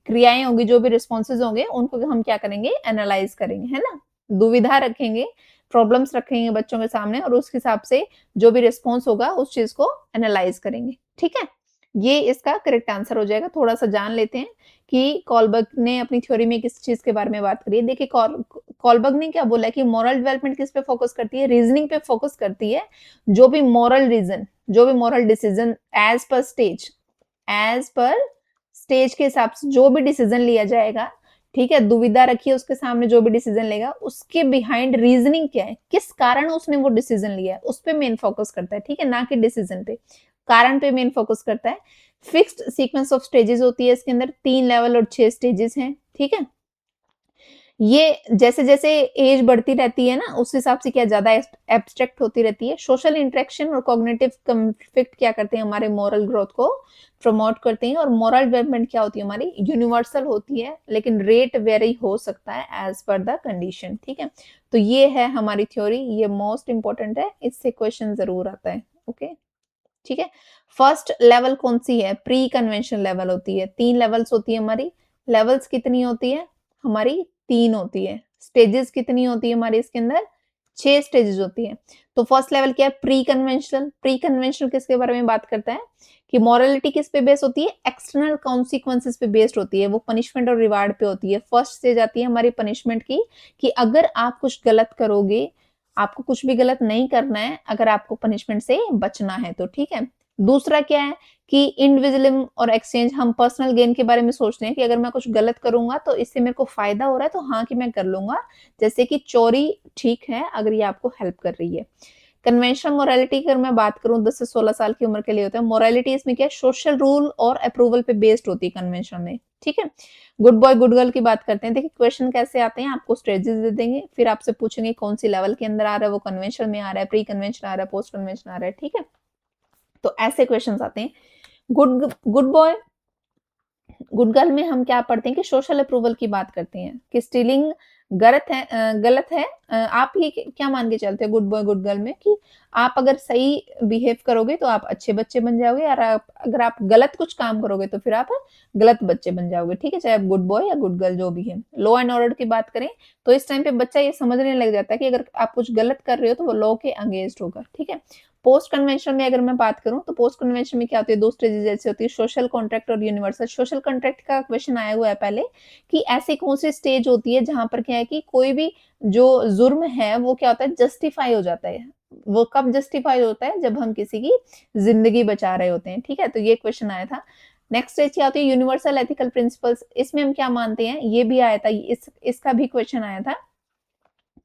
क्रियाएँ होंगी, जो भी रिस्पॉन्सेज़ होंगे, उनको हम क्या करेंगे एनालाइज करेंगे, है ना? दुविधा रखेंगे, प्रॉब्लम्स रखेंगे बच्चों के सामने और उस हिसाब से जो भी रिस्पॉन्स होगा उस चीज़ को एनालाइज करेंगे, ठीक है? ये इसका करेक्ट आंसर हो जाएगा। थोड़ा-सा जान लेते हैं कि कॉलबर्ग ने अपनी थ्योरी में किस चीज़ के बारे में बात करी है। देखिए कॉलबर्ग ने क्या बोला है कि मोरल डेवलपमेंट किस पे फोकस करती है? रीजनिंग पे फोकस करती है। जो भी मोरल रीजन, जो भी moral decision as per stage के हिसाब से जो भी डिसीजन लिया जाएगा, ठीक है? दुविधा रखिए उसके सामने जो भी डिसीजन लेगा, उसके बिहाइंड रीजनिंग क्या है? किस कारण उसने वो डिसीजन लिया है? उस पे मेन फोकस करता है, ठीक है? ना कि डिसीजन पे। कारण पे मेन फोकस करता है। फिक्स्ड सीक्वेंस ऑफ स्टेजेस होती है इसके अंदर 3 लेवल और 6 स्टेजेस हैं, ठीक है? ये जैसे-जैसे एज बढ़ती रहती है ना, उस हिसाब से क्या ज़्यादा एब्स्ट्रैक्ट होती रहती है। सोशल इंटरेक्शन और कॉग्निटिव कॉन्फ्लिक्ट क्या करते हैं हमारे मोरल ग्रोथ को प्रमोट करते हैं और मोरल डेवलपमेंट क्या होती है हमारी यूनिवर्सल होती है, लेकिन रेट वेरी हो सकता है एज़ पर द कंडीशन, ठीक है? तो ये है हमारी थ्योरी, ये मोस्ट इम्पोर्टेंट है, इससे क्वेश्चन ज़रूर आता है, ओके? ठीक है? फर्स्ट लेवल कौन-सी है? प्री कन्वेंशन लेवल होती है। 3 लेवल्स होती है हमारी। लेवल्स कितनी होती है? हमारी 3 होती है। स्टेजेस कितनी होती है हमारी इसके अंदर? 6 स्टेजेस होती है। तो फर्स्ट लेवल क्या है? Pre conventional. प्री कन्वेंशनल किसके बारे में बात करता है? कि मोरालिटी किस पे बेस्ड होती है? एक्सटर्नल कॉन्सिक्वेंसेस पे बेस्ड होती है। वो पनिशमेंट और रिवार्ड पे होती है। फर्स्ट स्टेज आती है हमारी पनिशमेंट की, कि अगर आप कुछ गलत करोगे, आपको कुछ भी गलत नहीं करना है, अगर आपको पनिशमेंट से बचना है तो, ठीक है? दूसरा क्या है कि इंडिविजुअलिज्म और एक्सचेंज, हम पर्सनल गेन के बारे में सोचते हैं कि अगर मैं कुछ गलत करूँगा तो इससे मेरे को फ़ायदा हो रहा है तो हाँ कि मैं कर लूँगा। जैसे कि चोरी ठीक है अगर ये आपको हेल्प कर रही है। कन्वेंशनल मोरालिटी की अगर मैं बात करूँ 10 से 16 साल की उम्र के लिए होता है। मोरालिटी इसमें क्या है, सोशल रूल और अप्रूवल पे बेस्ड होती है कन्वेंशन में, ठीक है? गुड बॉय गुड गर्ल की बात करते हैं। देखिए क्वेश्चन कैसे आते हैं, आपको स्टेजेस दे देंगे, फिर आपसे पूछेंगे कौन सी लेवल के अंदर आ रहा है, वो कन्वेंशन में आ रहा है, प्री कन्वेंशन आ रहा है, पोस्ट कन्वेंशन आ रहा है, ठीक है? तो ऐसे क्वेश्चंस आते हैं। Good good boy good girl में हम क्या पढ़ते हैं कि सोशल अप्रूवल की बात करते हैं कि स्टीलिंग गलत है। आप ये क्या मान के चलते हैं गुड बॉय गुड गर्ल में कि आप अगर सही बिहेव करोगे तो आप अच्छे बच्चे बन जाओगे और आप अगर आप गलत कुछ काम करोगे तो फिर आप गलत बच्चे बन जाओगे, ठीक है? चाहे आप गुड बॉय या गुड गर्ल जो भी है। लॉ एंड ऑर्डर की बात करें तो इस टाइम पे बच्चा ये समझने लग जाता है कि अगर आप कुछ गलत कर रहे हो तो वो लॉ के अगेंस्ट होगा, ठीक है? पोस्ट कन्वेंशन में अगर मैं बात करूँ तो पोस्ट कन्वेंशन में क्या होती है, 2 स्टेजेस जैसे होती है, सोशल कॉन्ट्रैक्ट और यूनिवर्सल। सोशल कॉन्ट्रैक्ट का क्वेश्चन आया हुआ है पहले कि ऐसी कौन-सी स्टेज होती है जहाँ पर क्या है कि कोई भी जो जुर्म है वो क्या होता है, जस्टिफाई हो जाता है। वो कब जस्टिफाई होता है, जब हम किसी की ज़िंदगी बचा रहे होते हैं, ठीक है? तो ये क्वेश्चन आया था। नेक्स्ट स्टेज क्या होती है, यूनिवर्सल एथिकल प्रिंसिपल्स। इसमें हम क्या मानते हैं, ये भी आया था, इसका भी क्वेश्चन आया था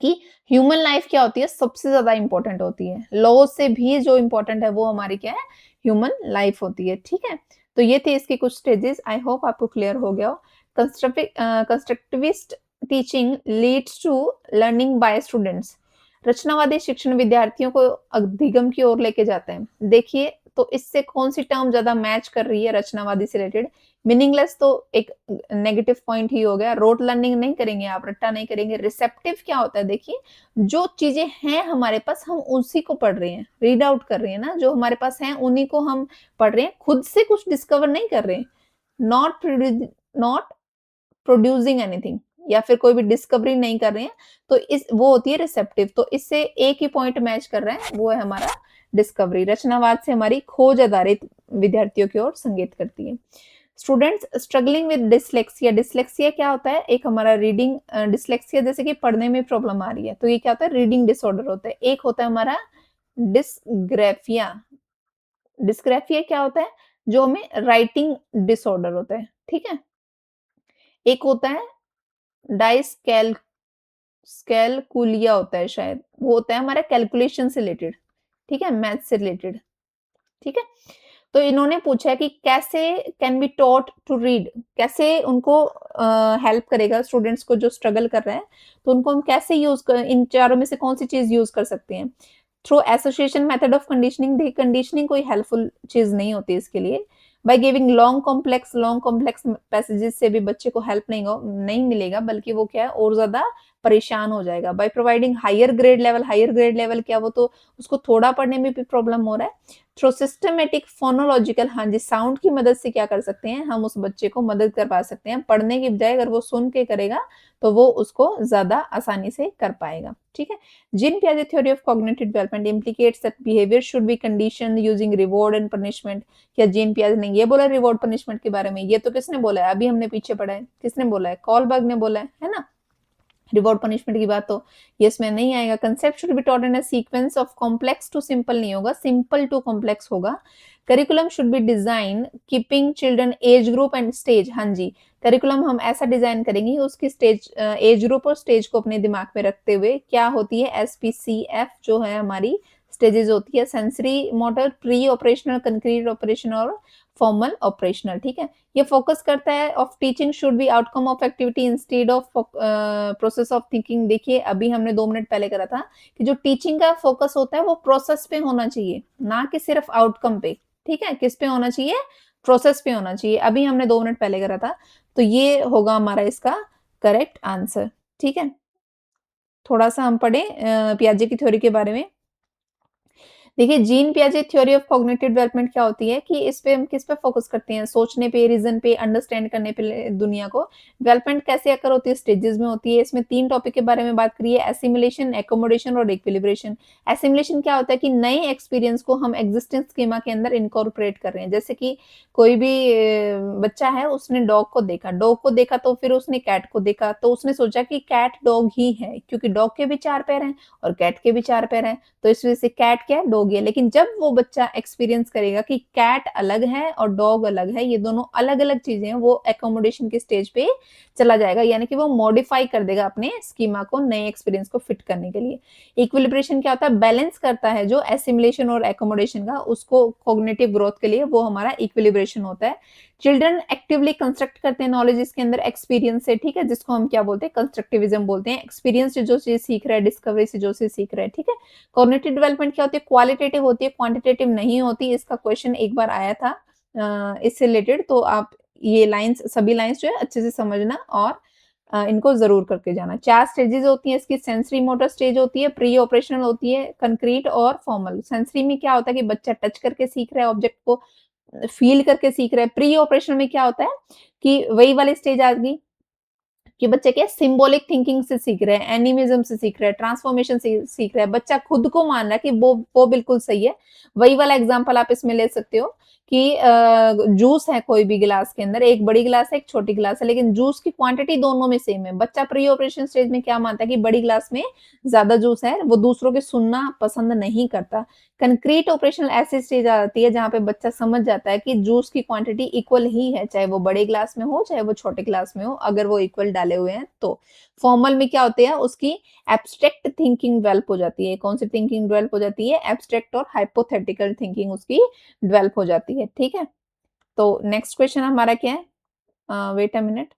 कि ह्यूमन लाइफ क्या होती है, सबसे ज्यादा इंपॉर्टेंट होती है। लॉ से भी जो इंपॉर्टेंट है वो हमारी क्या है, ह्यूमन लाइफ होती है, ठीक है? तो ये थे इसके कुछ स्टेजेस। आई होप आपको क्लियर हो गया हो। Constructivist teaching leads to learning by students. रचनावादी शिक्षण विद्यार्थियों को अधिगम की ओर लेके जाते हैं। देखिए तो इससे कौन सी टर्म ज्यादा मैच कर रही है रचनावादी से रिलेटेड? मीनिंगलेस तो एक नेगेटिव पॉइंट ही हो गया। रोट लर्निंग नहीं करेंगे आप, रट्टा नहीं करेंगे। रिसेप्टिव क्या होता है, देखिए जो चीजें हैं हमारे पास हम उसी को पढ़ रहे हैं, रीड आउट कर रहे हैं ना, जो हमारे पास है उन्हीं को हम पढ़ रहे हैं, खुद से कुछ डिस्कवर नहीं कर रहे हैं। नॉट नॉट प्रोड्यूसिंग एनीथिंग, या फिर कोई भी डिस्कवरी नहीं कर रहे हैं, तो इस वो होती है रिसेप्टिव। तो इससे एक ही पॉइंट मैच कर रहा है, वो है हमारा डिस्कवरी। रचनावाद से हमारी खोज आधारित विद्यार्थियों की ओर संकेत करती है। Students struggling with dyslexia. Dyslexia क्या होता है, एक हमारा रीडिंग डिसलेक्सिया, जैसे कि पढ़ने में प्रॉब्लम आ रही है तो ये क्या होता है, रीडिंग डिसऑर्डर होता है। एक होता है हमारा डिसग्राफिया। डिसग्राफिया क्या होता है, जो हमें राइटिंग डिसऑर्डर होता है, ठीक है? एक होता है डाइसकैल स्कैलकुलिया होता है शायद, वो होता है हमारा कैलकुलेशन से रिलेटेड, ठीक है? मैथ से रिलेटेड, ठीक है? तो इन्होंने पूछा है कि कैसे can be taught to read, कैसे उनको हेल्प करेगा स्टूडेंट्स को जो स्ट्रगल कर रहे हैं, तो उनको हम कैसे यूज़ क इन चारों में से कौन-सी चीज़ यूज़ कर सकते हैं? Through association method of conditioning, देखिए कंडीशनिंग कोई हेल्पफुल चीज़ नहीं होती इसके लिए। By giving long complex passages से भी बच्चे को हेल्प नहीं मिलेगा, बल्कि वो क्या है और ज़्यादा परेशान हो जाएगा। By providing higher grade level क्या, वो तो उसको थोड़ा पढ़ने में भी प्रॉब्लम हो रहा है। थ्रू सिस्टमैटिक फोनोलॉजिकल, हाँ जी, साउंड की मदद से क्या कर सकते हैं, हम उस बच्चे को मदद करवा सकते हैं। पढ़ने की बजाय अगर वो सुन के करेगा, तो वो उसको ज़्यादा आसानी से कर पाएगा, ठीक है? जीन पियाजे theory of cognitive development implicates that behavior should be conditioned using reward and punishment। क्या जीन पियाजे ने ये बोला रिवॉर्ड पनिशमेंट के बारे में? ये तो किसने बोला है? अभी हमने पीछे पढ़ा है। किसने बोला है? कॉलबर्ग ने बोला है ना? रिवॉर्ड पनिशमेंट की बात तो ये इसमें नहीं आएगा। Concept should be taught in a sequence of complex to simple नहीं होगा, सिंपल टू कॉम्प्लेक्स होगा। Curriculum should be design keeping children age group and stage, हाँ जी, करिकुलम हम ऐसा डिजाइन करेंगे उसकी स्टेज एज ग्रुप और स्टेज को अपने दिमाग में रखते हुए। क्या होती है एसपीसीएफ जो है हमारी स्टेजेस होती है, sensory motor, pre operational, concrete operation और फॉर्मल ऑपरेशनल, ठीक है? ये फोकस करता है of teaching should be outcome of activity instead of process of thinking. देखिए अभी हमने 2 मिनट पहले करा था कि जो टीचिंग का फोकस होता है वो प्रोसेस पे होना चाहिए, ना कि सिर्फ आउटकम पे, ठीक है? किस पे होना चाहिए? प्रोसेस पे होना चाहिए। अभी हमने 2 मिनट पहले करा था, तो ये होगा हमारा इसका करेक्ट आंसर, ठीक है? थोड़ा-सा हम पढ़ें पियाजे की थ्योरी के बारे में। देखिए जीन पियाजे थ्योरी ऑफ कॉग्निटिव डेवलपमेंट क्या होती है कि इस पे हम किस पे फोकस करते हैं, सोचने पे, रीजन पे, अंडरस्टैंड करने पे दुनिया को। डेवलपमेंट कैसे अकर होती है, स्टेजेस में होती है। इसमें 3 टॉपिक के बारे में बात करी है, एसिमिलेशन, एकोमोडेशन और इक्विलिब्रेशन। एसिमिलेशन क्या होता है कि नए एक्सपीरियंस को हम एग्जिस्टिंग स्कीमा के अंदर इनकॉर्पोरेट कर रहे हैं। जैसे कि कोई भी बच्चा है, उसने डॉग को देखा तो फिर उसने कैट को देखा, तो उसने सोचा कि कैट डॉग ही है, क्योंकि डॉग के भी 4 पैर हैं और कैट के भी 4 पैर हैं। तो इस वजह से कैट क्या है, डॉग है। लेकिन जब वो बच्चा एक्सपीरियंस करेगा कि कैट अलग है और डॉग अलग है, ये दोनों अलग-अलग चीज़ें हैं, वो अकोमोडेशन की स्टेज पे चला जाएगा, यानी कि वो मॉडिफाई कर देगा अपने स्कीमा को नए एक्सपीरियंस को फिट करने के लिए। इक्विलिब्रेशन क्या होता है, बैलेंस करता है जो एसिमिलेशन और अकोमोडेशन का, उसको कॉग्निटिव ग्रोथ के लिए वो हमारा इक्विलिब्रेशन होता है। चिल्ड्रन एक्टिवली कंस्ट्रक्ट करते हैं नॉलेज इसके अंदर एक्सपीरियंस से, ठीक है, जिसको हम क्या बोलते हैं, कंस्ट्रक्टिविज्म बोलते हैं। एक्सपीरियंस से जो चीज़ सीख रहा है, डिस्कवरी से जो चीज़ सीख रहा है, ठीक है। कॉग्निटिव डेवलपमेंट क्या होती है, क्वालिटेटिव होती है, क्वांटिटेटिव नहीं होती। इसका क्वेश्चन एक बार आया था इससे रिलेटेड, तो आप ये लाइन्स, सभी लाइन्स जो है अच्छे से समझना और इनको ज़रूर करके जाना। 4 स्टेजेज़ होती हैं इसकी, सेंसरी मोटर स्टेज होती है, प्री ऑपरेशनल होती है, कंक्रीट और फॉर्मल। सेंसरी में क्या होता है कि बच्चा टच करके सीख रहा है ऑब्जेक्ट को, फील करके सीख रहा है। प्री ऑपरेशनल में क्या होता है कि वही वाली स्टेज आ गई कि बच्चे क्या सिंबॉलिक थिंकिंग से सीख रहे हैं, एनिमिज्म से सीख रहे हैं, ट्रांसफॉर्मेशन से सीख रहे हैं। बच्चा खुद को मान रहा है कि वो बिल्कुल सही है। वही वाला एग्जांपल आप इसमें ले सकते हो कि जूस है कोई भी गिलास के अंदर, एक बड़ी गिलास है, एक छोटी गिलास है, लेकिन जूस की क्वांटिटी दोनों में सेम है। बच्चा प्री ऑपरेशन स्टेज में क्या मानता है कि बड़ी गिलास में ज़्यादा जूस है, वो दूसरों की सुनना पसंद नहीं करता। कंक्रीट ऑपरेशनल ऐसी स्टेज आ जाती है जहाँ पे बच्चा समझ जाता है कि जूस की क्वांटिटी इक्वल ही है, चाहे वो बड़े ग्लास में हो, चाहे वो छोटे ग्लास में हो, अगर वो इक्वल डाले हुए हैं तो। फॉर्मल में क्या होते हैं, उसकी एब्स्ट्रैक्ट थिंकिंग डेवलप हो जाती है। कौन सी थिंकिंग डेवलप हो जाती है, एब्स्ट्रैक्ट और हाइपोथेटिकल थिंकिंग उसकी डेवलप हो जाती है, ठीक है। तो नेक्स्ट क्वेश्चन हमारा क्या है, wait a minute,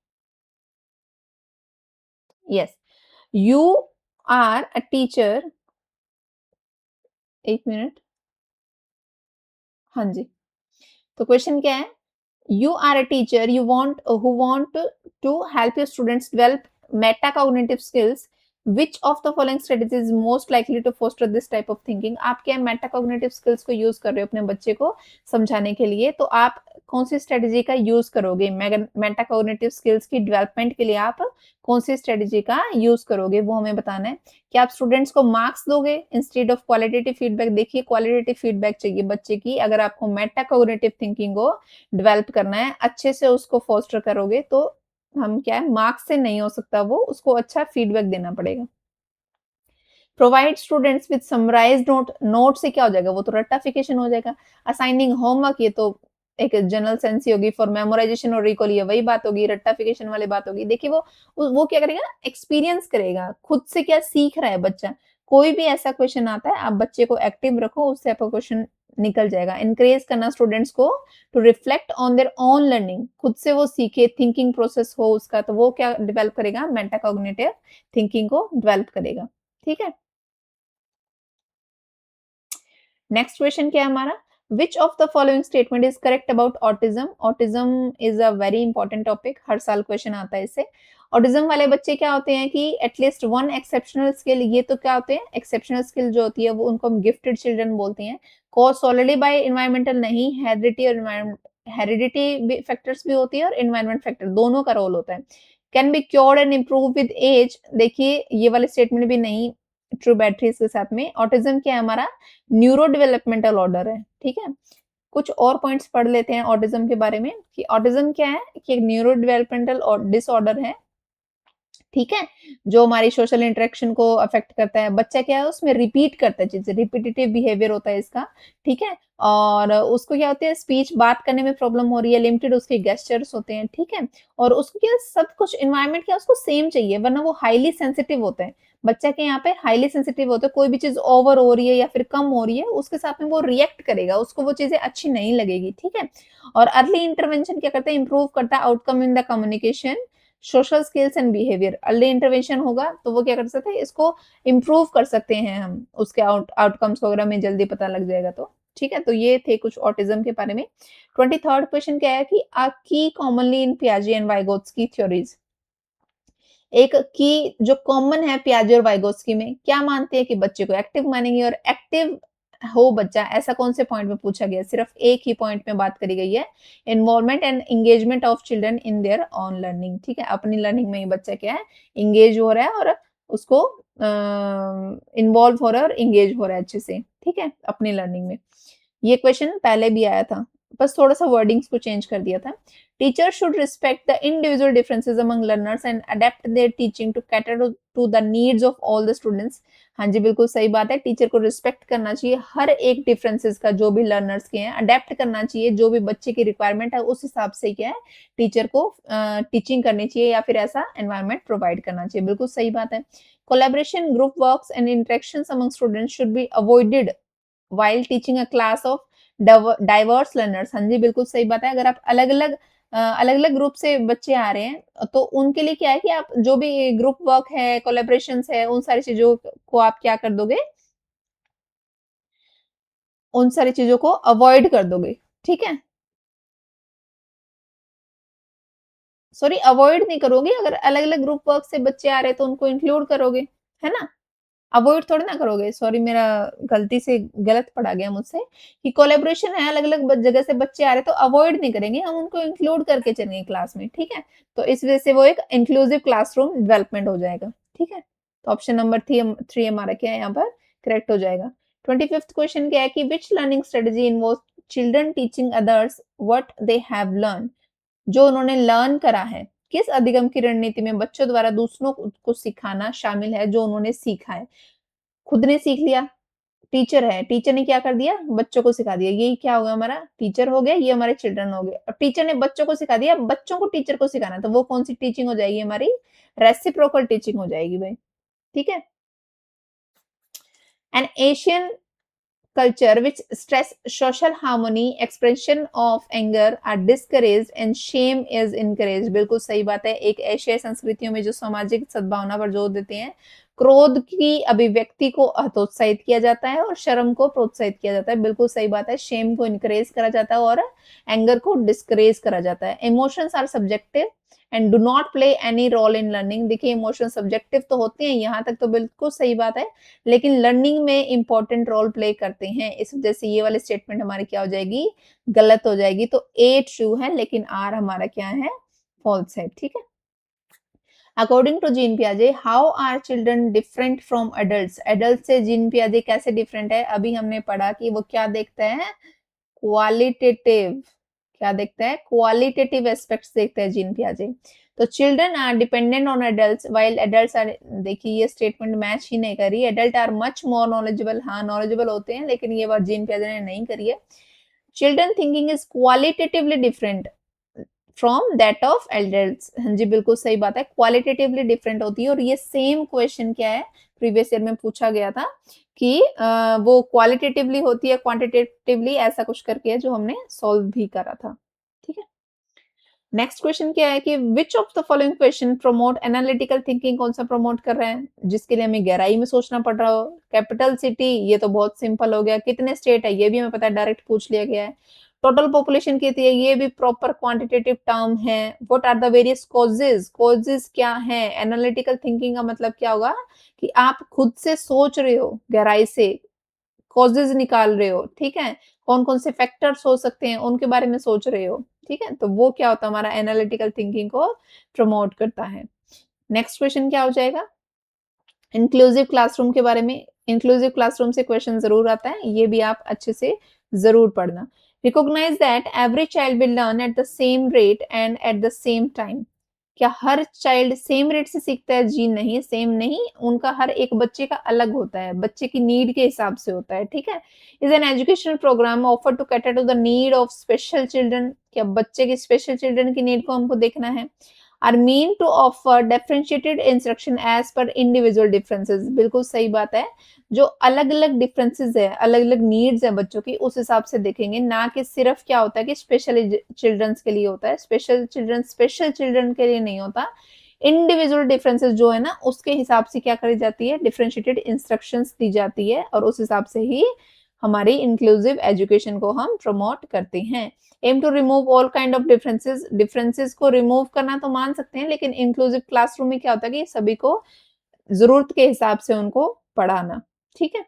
yes, you are a teacher, एक मिनट, हाँ जी। तो क्वेश्चन क्या है, you are a teacher you want who want to help your students develop metacognitive skills, which of the following strategies is most likely to foster this type of thinking। आप क्या मेटाकोग्निटिव स्किल्स को यूज कर रहे हो अपने बच्चे को समझाने के लिए, तो आप कौन सी स्ट्रेटेजी का यूज करोगे मेटाकोग्निटिव स्किल्स की डेवलपमेंट के लिए, आप कौन सी स्ट्रेटेजी का यूज करोगे वो हमें बताना है। क्या आप स्टूडेंट्स को मार्क्स दोगे इंस्टेड ऑफ क्वालिटेटिव फीडबैक। देखिए क्वालिटेटिव फीडबैक चाहिए बच्चे की, अगर आपको मेटाकोग्निटिव थिंकिंग को डेवलप करना है, अच्छे से उसको फोस्टर करोगे तो हम क्या है, मार्क्स से नहीं हो सकता वो, उसको अच्छा फीडबैक देना पड़ेगा। Provide students with summarised note से क्या हो जाएगा, वो तो रट्टाफिकेशन हो जाएगा। असाइनिंग होमवर्क, ये तो एक जनरल सेंस ही होगी, फॉर मेमोराइजेशन और रिकॉल ये वही बात होगी, रट्टाफिकेशन वाली बात होगी। देखिए वो क्या करेगा, एक्सपीरियंस करेगा, खुद से क्या सीख रहा है बच्चा। कोई भी ऐसा क्वेश्चन आता है, आप बच्चे को एक्टिव रखो, उससे आपका क्वेश्चन निकल जाएगा। एनकरेज करना स्टूडेंट्स को to reflect on their own learning, खुद से वो सीखे, थिंकिंग प्रोसेस हो उसका, तो वो क्या डेवलप करेगा, मेटाकॉग्निटिव थिंकिंग को डेवलप करेगा। ठीक है? नेक्स्ट क्वेश्चन क्या है हमारा, which of the following statement is correct about autism. Autism is a very important topic, हर साल क्वेश्चन आता है इससे। ऑटिज्म वाले बच्चे क्या होते हैं कि एटलीस्ट वन एक्सेप्शनल स्किल, ये तो क्या होते हैं, एक्सेप्शनल स्किल जो होती है वो उनको हम गिफ्टेड चिल्ड्रन बोलते हैं। कॉज ऑलरेडी बाय इन्वायरमेंटल नहीं, हेरिडिटी और इन्वायरमेंट, हेरिडिटी फैक्टर्स भी होती है और इन्वायरमेंट फैक्टर दोनों का रोल होता है। Can be cured and improve with age, देखिए ये वाले स्टेटमेंट भी नहीं ट्रू बैटरी इसके साथ में। ऑटिज्म क्या है हमारा, न्यूरो डेवलपमेंटल ऑर्डर है। ठीक है, कुछ और पॉइंट्स पढ़ लेते हैं ऑटिज्म के बारे में कि ऑटिज्म क्या है, कि एक न्यूरो डेवलपमेंटल डिसऑर्डर है। ठीक है, जो हमारी सोशल इंटरेक्शन को अफेक्ट करता है। बच्चा क्या है, उसमें रिपीट करता है चीजें, रिपीटेटिव बिहेवियर होता है इसका। ठीक है, और उसको क्या होती है, स्पीच, बात करने में प्रॉब्लम हो रही है, लिमिटेड उसके गेस्चर्स होते हैं। ठीक है, और उसको क्या, सब कुछ इन्वायरमेंट क्या उसको सेम चाहिए, वरना वो हाईली सेंसिटिव होता है। बच्चा के यहाँ पे हाईली सेंसिटिव होता है, कोई भी चीज ओवर हो रही है या फिर कम हो रही है, उसके साथ में वो रिएक्ट करेगा, उसको वो चीजें अच्छी नहीं लगेगी। ठीक है, और अर्ली इंटरवेंशन क्या करता है, इंप्रूव करता है outcome in the communication, social skills and behaviour. Early intervention होगा तो वो क्या कर सकते हैं, इसको इम्प्रूव कर सकते हैं हम, उसके आउटकम्स वगैरह में जल्दी पता लग जाएगा। तो ठीक है, तो ये थे कुछ ऑटिज्म के बारे में। 23rd क्वेश्चन क्या है कि a key commonly in Piaget and Vygotsky theories, एक की जो कॉमन है पियाजे और वाइगोत्स्की में, क्या मानते हैं कि बच्चे को एक्टिव मानेंगे, और एक्टिव हो बच्चा ऐसा कौन से पॉइंट में पूछा गया है, सिर्फ एक ही पॉइंट में बात करी गई है, involvement and engagement of children in their on learning. ठीक है, अपनी लर्निंग में ही बच्चा क्या है, इंगेज हो रहा है, और उसको इन्वॉल्व हो रहा है और इंगेज हो रहा है अच्छे से। ठीक है, अपनी लर्निंग में। ये क्वेश्चन पहले भी आया था, बस थोड़ा-सा वर्डिंग्स को चेंज कर दिया था। Teacher should respect the individual differences among learners and adapt their teaching to cater to the needs of all the students. हाँ जी, बिल्कुल सही बात है। टीचर को रिस्पेक्ट करना चाहिए हर एक डिफरेंसेस का, जो भी लर्नर्स के हैं, अडैप्ट करना चाहिए, जो भी बच्चे की रिक्वायरमेंट है उस हिसाब से क्या है, टीचर को टीचिंग करनी चाहिए या फिर ऐसा एनवायरनमेंट प्रोवाइड करना चाहिए। बिल्कुल सही बात है। Collaboration, group works and interactions among students should be avoided while teaching a class of diverse learners. हाँ जी, बिल्कुल सही बात है। अगर आप अलग-अलग ग्रुप से बच्चे आ रहे हैं, तो उनके लिए क्या है कि आप जो भी ग्रुप वर्क है, कोलैबोरेशंस है, उन सारी चीज़ों को आप क्या कर दोगे, उन सारी चीज़ों को अवॉइड कर दोगे। ठीक है? सॉरी, अवॉइड नहीं करोगे, अगर अलग-अलग ग्रुप वर्क से बच्चे आ रहे हैं, तो उनको इंक्लूड करोगे, है ना? अवॉइड थोड़ी ना करोगे, सॉरी मेरा गलती से गलत पढ़ा गया मुझसे, कि कोलैबोरेशन है, अलग-अलग जगह से बच्चे आ रहे हैं, तो अवॉइड नहीं करेंगे, हम उनको इंक्लूड करके चलेंगे क्लास में। ठीक है, तो इस वजह से वो एक इंक्लूसिव क्लासरूम डेवलपमेंट हो जाएगा। ठीक है, तो ऑप्शन नंबर 3 हमारा क्या है यहाँ पर, करेक्ट हो जाएगा। 25th क्वेश्चन क्या है कि which learning strategy involve children teaching others what they have learn, जो उन्होंने लर्न करा है, किस अधिगम की रणनीति में बच्चों द्वारा दूसरों को सिखाना शामिल है, जो उन्होंने सीखा है। खुद ने सीख लिया, टीचर है, टीचर ने क्या कर दिया, बच्चों को सिखा दिया। ये क्या हो गया हमारा, टीचर हो गया, ये हमारे चिल्ड्रन हो गए। अब टीचर ने बच्चों को सिखा दिया, बच्चों को टीचर को सिखाना, तो वो कौन सी टीचिंग हो जाएगी हमारी, रेसिप्रोकल टीचिंग हो जाएगी भाई। ठीक है, N Asian culture which stress social harmony, expression of anger are discouraged and shame is encouraged। बिल्कुल सही बात है। एक एशियाई संस्कृतियों में जो सामाजिक सद्भावना पर जोर देते हैं, क्रोध की अभिव्यक्ति को हतोत्साहित किया जाता है और शर्म को प्रोत्साहित किया जाता है। बिल्कुल सही बात है। शेम को इनकरेज करा जाता है और एंगर को डिस्करेज करा जाता है। Emotions are subjective and do not play any role in learning. देखिए, इमोशन सब्जेक्टिव तो होते हैं, यहाँ तक तो बिल्कुल सही बात है, लेकिन लर्निंग में इंपॉर्टेंट रोल प्ले करते हैं। इस वजह से ये वाली स्टेटमेंट हमारी क्या हो जाएगी, गलत हो जाएगी। तो ए ट्रू है, लेकिन आर हमारा क्या है, फॉल्स है। ठीक है, अकॉर्डिंग टू जीन पियाजे how are children different from adults. Adult से जीन पियाजे कैसे डिफरेंट है, अभी हमने पढ़ा कि वो क्या देखता है, क्वालिटेटिव, क्या देखता है, क्वालिटेटिव एस्पेक्ट्स देखता है जीन पियाजे। तो children are dependent on adults while adults are, देखिए ये स्टेटमेंट मैच ही नहीं करी। Adult are much more knowledgeable, हाँ नॉलेजेबल होते हैं, लेकिन ये बात जीन पियाजे ने नहीं करी है। Children thinking is qualitatively different, from that of elders. हाँ जी, बिल्कुल सही बात है, क्वालिटेटिवली डिफरेंट होती है और ये सेम क्वेश्चन क्या है, प्रीवियस ईयर में पूछा गया था कि वो क्वालिटेटिवली होती है, क्वांटिटेटिवली, ऐसा कुछ करके है जो हमने सॉल्व भी करा था। ठीक है? नेक्स्ट क्वेश्चन क्या है कि विच of the following question promote analytical thinking, कौन सा प्रमोट कर रहे हैं जिसके लिए हमें गहराई में सोचना पड़ रहा हो। कैपिटल सिटी, ये तो बहुत सिंपल हो गया। कितने स्टेट है, ये भी हमें पता है, डायरेक्ट पूछ लिया गया है। टोटल पॉपुलेशन कितनी है, ये भी प्रॉपर क्वांटिटेटिव टर्म है। What are the various causes, causes क्या है। एनालिटिकल थिंकिंग का मतलब क्या होगा कि आप खुद से सोच रहे हो, गहराई से कॉजेज निकाल रहे हो, ठीक है? कौन-कौन से फैक्टर्स हो सकते हैं, उनके बारे में सोच रहे हो, ठीक है? तो वो क्या होता है, हमारा एनालिटिकल थिंकिंग को प्रमोट करता है। नेक्स्ट क्वेश्चन क्या हो जाएगा? इंक्लूसिव क्लासरूम के बारे में। इंक्लूसिव क्लासरूम से क्वेश्चन ज़रूर आता है, ये भी आप अच्छे से ज़रूर पढ़ना। Recognise that every child will learn at the same rate and at the same time. क्या हर चाइल्ड सेम रेट से सीखता है? जी नहीं, सेम नहीं, उनका हर एक बच्चे का अलग होता है, बच्चे की नीड के हिसाब से होता है, ठीक है? Is an educational programme offer to cater to the need of special children. क्या बच्चे के स्पेशल चिल्ड्रन की नीड को हमको देखना है? Are mean to offer differentiated instruction as per individual differences. बिल्कुल सही बात है, जो अलग-अलग डिफरेंसेस है, अलग-अलग नीड्स है बच्चों की, उस हिसाब से देखेंगे, ना कि सिर्फ क्या होता है कि स्पेशल चिल्ड्रंस के लिए होता है। स्पेशल चिल्ड्रन के लिए नहीं होता। इंडिविजुअल डिफरेंसेस जो है ना, उसके हिसाब से क्या करी जाती है, डिफरेंशिएटेड इंस्ट्रक्शंस दी जाती है और उस हिसाब से ही हमारी इंक्लूसिव एजुकेशन को हम प्रमोट करते हैं। Aim to remove all kind of differences. Differences को रिमूव करना तो मान सकते हैं, लेकिन इंक्लूसिव क्लासरूम में क्या होता है कि सभी को ज़रूरत के हिसाब से उनको पढ़ाना, ठीक है?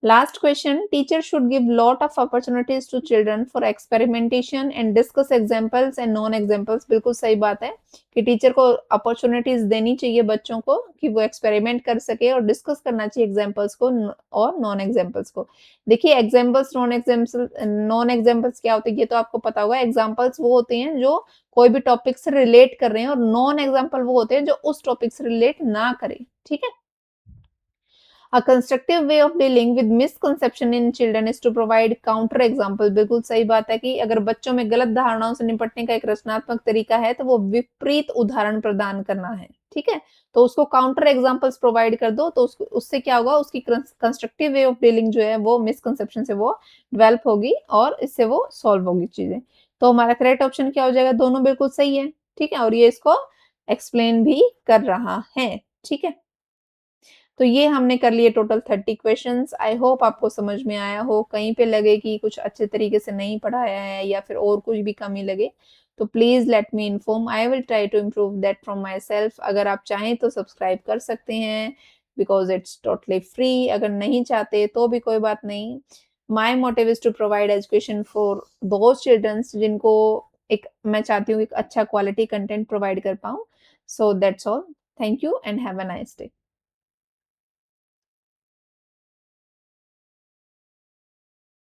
Last question, teacher should give lot of opportunities to children for experimentation and discuss examples and non examples। बिल्कुल सही बात है कि टीचर को अपॉर्चुनिटीज देनी चाहिए बच्चों को कि वो एक्सपेरिमेंट कर सके और डिस्कस करना चाहिए एग्जांपल्स को और नॉन एग्जांपल्स को। देखिए एग्जांपल्स नॉन एग्जांपल्स क्या होते हैं, ये तो आपको पता होगा। एग्जांपल्स वो होते हैं जो कोई भी टॉपिक से रिलेट कर रहे हैं और नॉन एग्जांपल वो होते हैं जो उस टॉपिक से रिलेट ना करें, ठीक है? A constructive way of dealing with misconception in children is to provide counter example। बिल्कुल सही बात है कि अगर बच्चों में गलत धारणाओं से निपटने का एक रचनात्मक तरीका है तो वो विपरीत उदाहरण प्रदान करना है, ठीक है? तो उसको काउंटर एग्जांपल्स प्रोवाइड कर दो तो उससे क्या होगा, उसकी कंस्ट्रक्टिव वे ऑफ डीलिंग जो है वो मिसकंसेप्शन से वो डेवलप होगी और इससे वो सॉल्व होगी चीजें। तो हमारा करेक्ट ऑप्शन क्या हो जाएगा, दोनों बिल्कुल सही है, ठीक है? और ये इसको एक्सप्लेन भी कर रहा है, ठीक है? तो ये हमने कर लिए टोटल 30 क्वेश्चंस। आई होप आपको समझ में आया हो। कहीं पे लगे कि कुछ अच्छे तरीके से नहीं पढ़ाया है या फिर और कुछ भी कमी लगे, तो please let me inform. I will try to improve that from my self. अगर आप चाहें तो सब्सक्राइब कर सकते हैं बिकॉज़ इट्स टोटली फ्री। अगर नहीं चाहते तो भी कोई बात नहीं। My motive is to provide education for those childrens जिनको एक मैं चाहती हूँ एक अच्छा क्वालिटी कंटेंट प्रोवाइड कर पाऊँ। So that's all. Thank you and have a nice day.